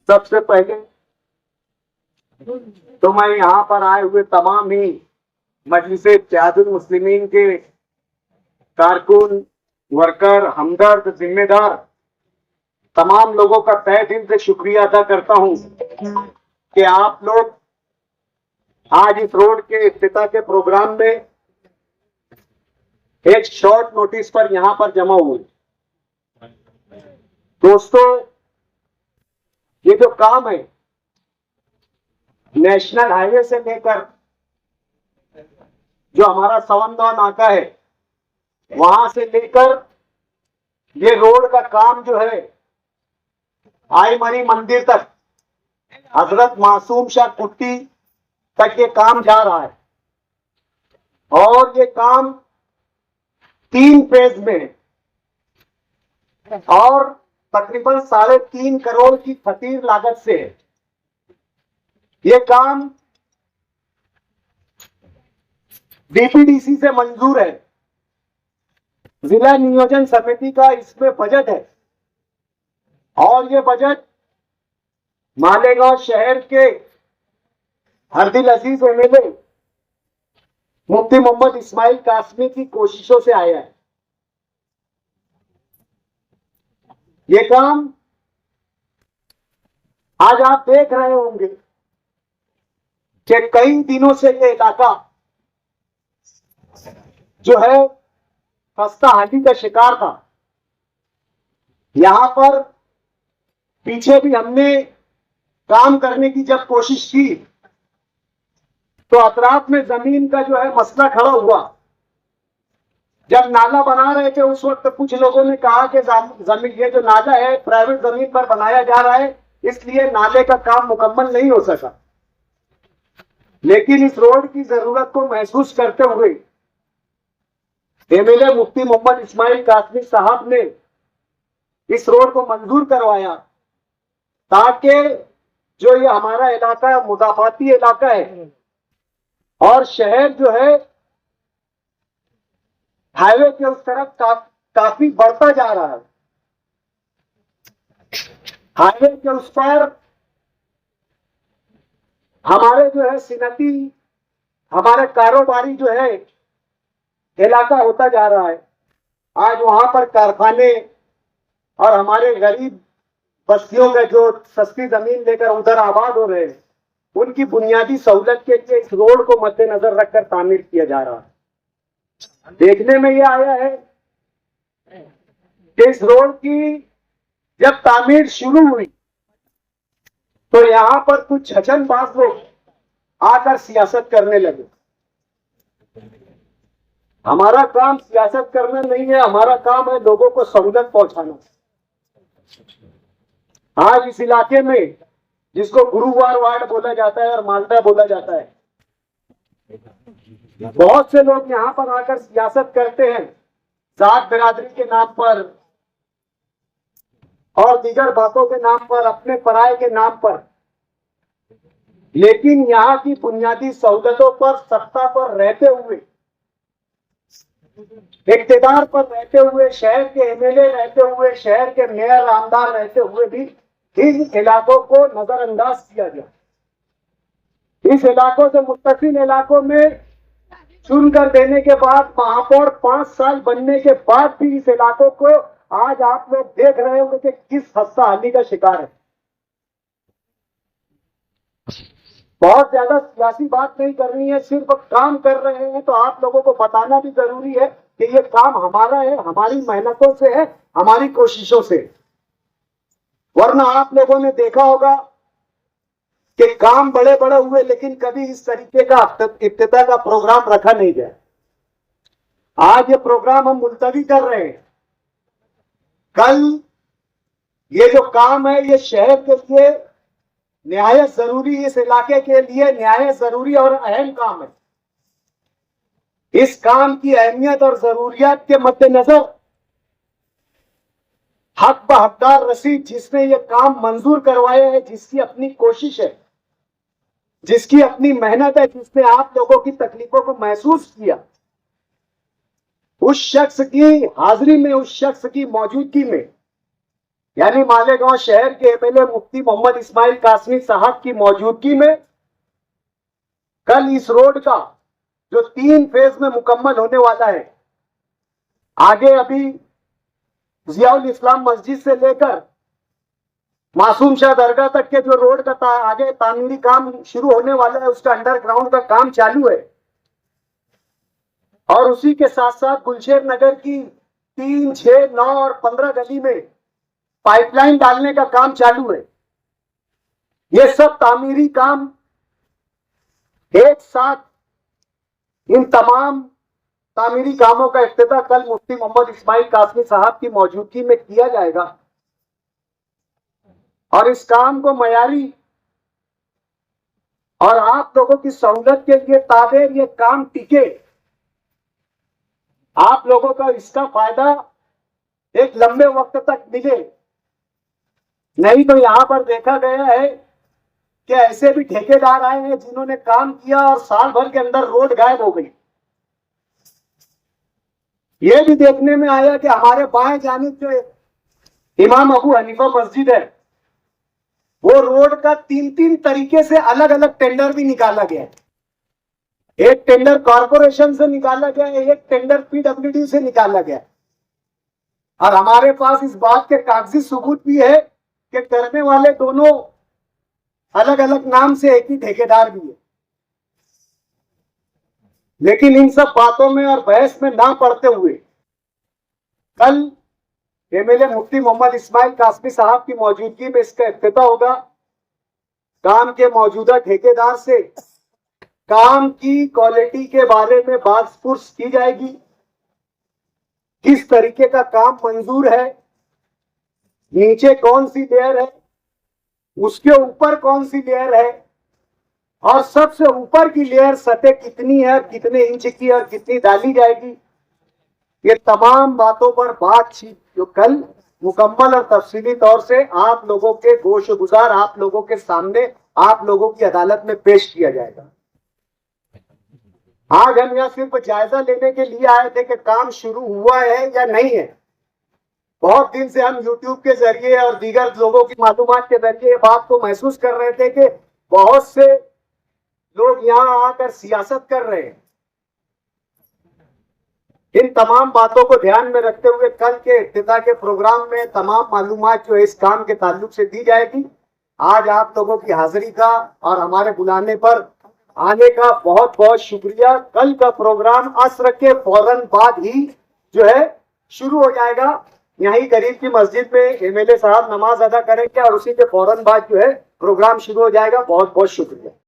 सबसे पहले तो मैं यहाँ पर आए हुए तमाम ही मजलिसे इत्तेहादुल मुस्लिमीन के कारकुन, वर्कर, हमदर्द, जिम्मेदार तमाम लोगों का तहे दिल से शुक्रिया अदा करता हूँ कि आप लोग आज इस रोड के इफ्तिताह के प्रोग्राम में एक शॉर्ट नोटिस पर यहाँ पर जमा हुए। दोस्तों, ये जो काम है नेशनल हाईवे से लेकर जो हमारा सवंदा नाका है वहां से लेकर ये रोड का काम जो है आई मरी मंदिर तक, हजरत मासूम शाह कुट्टी तक ये काम जा रहा है और ये काम 3 फेज में है और तकरीबन 3.5 करोड़ की फतीर लागत से है। ये काम डीपीडीसी से मंजूर है। जिला नियोजन समिति का इसमें बजट है और ये बजट मालेगांव शहर के हरदिल अजीज एमएलए मुफ्ती मोहम्मद इस्माइल कासमी की कोशिशों से आया है। ये काम आज आप देख रहे होंगे कि कई दिनों से ये इलाका जो है खस्ता हाली का शिकार था। यहां पर पीछे भी हमने काम करने की जब कोशिश की तो अतराफ में जमीन का जो है मसला खड़ा हुआ। जब नाला बना रहे थे उस वक्त कुछ लोगों ने कहा कि जमीन, ये जो नाला है प्राइवेट जमीन पर बनाया जा रहा है, इसलिए नाले का काम मुकम्मल नहीं हो सका। लेकिन इस रोड की जरूरत को महसूस करते हुए एमएलए मुफ्ती मोहम्मद इस्माइल कासमी साहब ने इस रोड को मंजूर करवाया ताकि जो ये हमारा इलाका मुदाफाती इलाका है और शहर जो है हाईवे के उस तरफ काफी बढ़ता जा रहा है। हाईवे के उस पर हमारे जो है सिनती, हमारे कारोबारी जो है इलाका होता जा रहा है। आज वहां पर कारखाने और हमारे गरीब बस्तियों में जो सस्ती जमीन लेकर उधर आबाद हो रहे हैं, उनकी बुनियादी सहूलत के लिए इस रोड को मद्देनजर रखकर तामीर किया जा रहा है। देखने में यह आया है कि इस रोड की जब तामीर शुरू हुई तो यहां पर कुछ छचनबाज लोग आकर सियासत करने लगे। हमारा काम सियासत करना नहीं है, हमारा काम है लोगों को सहूलत पहुंचाना। आज इस इलाके में जिसको गुरुवार वार्ड बोला जाता है और मालदा बोला जाता है, बहुत से लोग यहां पर आकर सियासत करते हैं जात बिरादरी के नाम पर और दीगर बातों के नाम पर, अपने पराये के नाम पर। लेकिन यहाँ की बुनियादी सहूलतों पर, सत्ता पर रहते हुए, इक्तिदार पर रहते हुए, शहर के एमएलए रहते हुए, शहर के मेयर आमदार रहते हुए भी इन इलाकों को नजरअंदाज किया गया। इस इलाकों से मुत्तसिल इलाकों में चुनकर देने के बाद, महापौर 5 साल बनने के बाद भी इस इलाकों को आज आप लोग देख रहे होंगे कि किस खस्ता हाली का शिकार है। बहुत ज्यादा सियासी बात नहीं करनी है, सिर्फ काम कर रहे हैं तो आप लोगों को बताना भी जरूरी है कि ये काम हमारा है, हमारी मेहनतों से है, हमारी कोशिशों से। वरना आप लोगों ने देखा होगा कि काम बड़े बड़े हुए लेकिन कभी इस तरीके का इफ्तिताह का प्रोग्राम रखा नहीं गया। आज ये प्रोग्राम हम मुलतवी कर रहे हैं। कल ये जो काम है ये शहर के लिए निहायत जरूरी, इस इलाके के लिए निहायत जरूरी और अहम काम है। इस काम की अहमियत और जरूरियात के मद्देनजर हक ब हकदार रसीद जिसने ये काम मंजूर करवाया है, जिसकी अपनी कोशिश है, जिसकी अपनी मेहनत है, जिसने आप लोगों की तकलीफों को महसूस किया, उस शख्स की हाजिरी में, उस शख्स की मौजूदगी में यानी मालेगांव शहर के एमएलए मुफ्ती मोहम्मद इस्माइल कासमी साहब की मौजूदगी में कल इस रोड का जो 3 फेज में मुकम्मल होने वाला है, आगे अभी जियाउल इस्लाम मस्जिद से लेकर मासूम शाह दरगाह तक के जो रोड का आगे तामीरी काम शुरू होने वाला है, उसका अंडरग्राउंड का काम चालू है। और उसी के साथ साथ गुलशेर नगर की 3, 6, 9 और 15 गली में पाइपलाइन डालने का काम चालू है। ये सब तामीरी काम एक साथ इन तमाम तामीरी कामों का इफ्तिताह कल मुफ्ती मोहम्मद इस्माइल कासमी साहब की मौजूदगी में किया जाएगा। और इस काम को मयारी और आप लोगों की सहूलत के लिए ताबे ये काम टिके, आप लोगों का इसका फायदा एक लंबे वक्त तक मिले। नहीं तो यहां पर देखा गया है कि ऐसे भी ठेकेदार आए हैं जिन्होंने काम किया और साल भर के अंदर रोड गायब हो गई। यह भी देखने में आया कि हमारे बाएं जानिब जो इमाम अबू हनीफा मस्जिद है, वो रोड का 3 तरीके से अलग अलग टेंडर भी निकाला गया है। एक टेंडर कॉरपोरेशन से निकाला गया है, एक टेंडर पीडब्ल्यूडी से निकाला गया है। और हमारे पास इस बात के कागजी सबूत भी है कि करने वाले दोनों अलग अलग नाम से एक ही ठेकेदार भी है। लेकिन इन सब बातों में और बहस में ना पड़ते हुए कल एमएलए मुफ्ती मोहम्मद इस्माइल कासमी साहब की मौजूदगी में इसका इफ्तिताह होगा। काम के मौजूदा ठेकेदार से काम की क्वालिटी के बारे में बात पुरस की जाएगी, किस तरीके का काम मंजूर है, नीचे कौन सी लेयर है, उसके ऊपर कौन सी लेयर है, और सबसे ऊपर की लेयर सतह कितनी है, कितने इंच की और कितनी डाली जाएगी। ये तमाम बातों पर बातचीत जो कल मुकम्मल और तफसीली तौर से आप लोगों के गोशगुजार, आप लोगों के सामने, आप लोगों की अदालत में पेश किया जाएगा। आज हम यहाँ सिर्फ जायजा लेने के लिए आए थे कि काम शुरू हुआ है या नहीं है। बहुत दिन से हम YouTube के जरिए और दीगर लोगों की मालूमात के जरिए ये बात को महसूस कर रहे थे कि बहुत से लोग यहाँ आकर सियासत कर रहे हैं। इन तमाम बातों को ध्यान में रखते हुए कल के इफ्तिताह के प्रोग्राम में तमाम मालूमात जो इस काम के ताल्लुक से दी जाएगी। आज आप लोगों की हाजिरी का और हमारे बुलाने पर आने का बहुत बहुत शुक्रिया। कल का प्रोग्राम असर के फौरन बाद ही जो है शुरू हो जाएगा। यहीं करीब की मस्जिद में एमएलए साहब नमाज अदा करेंगे और उसी के फौरन बाद जो है प्रोग्राम शुरू हो जाएगा। बहुत बहुत शुक्रिया।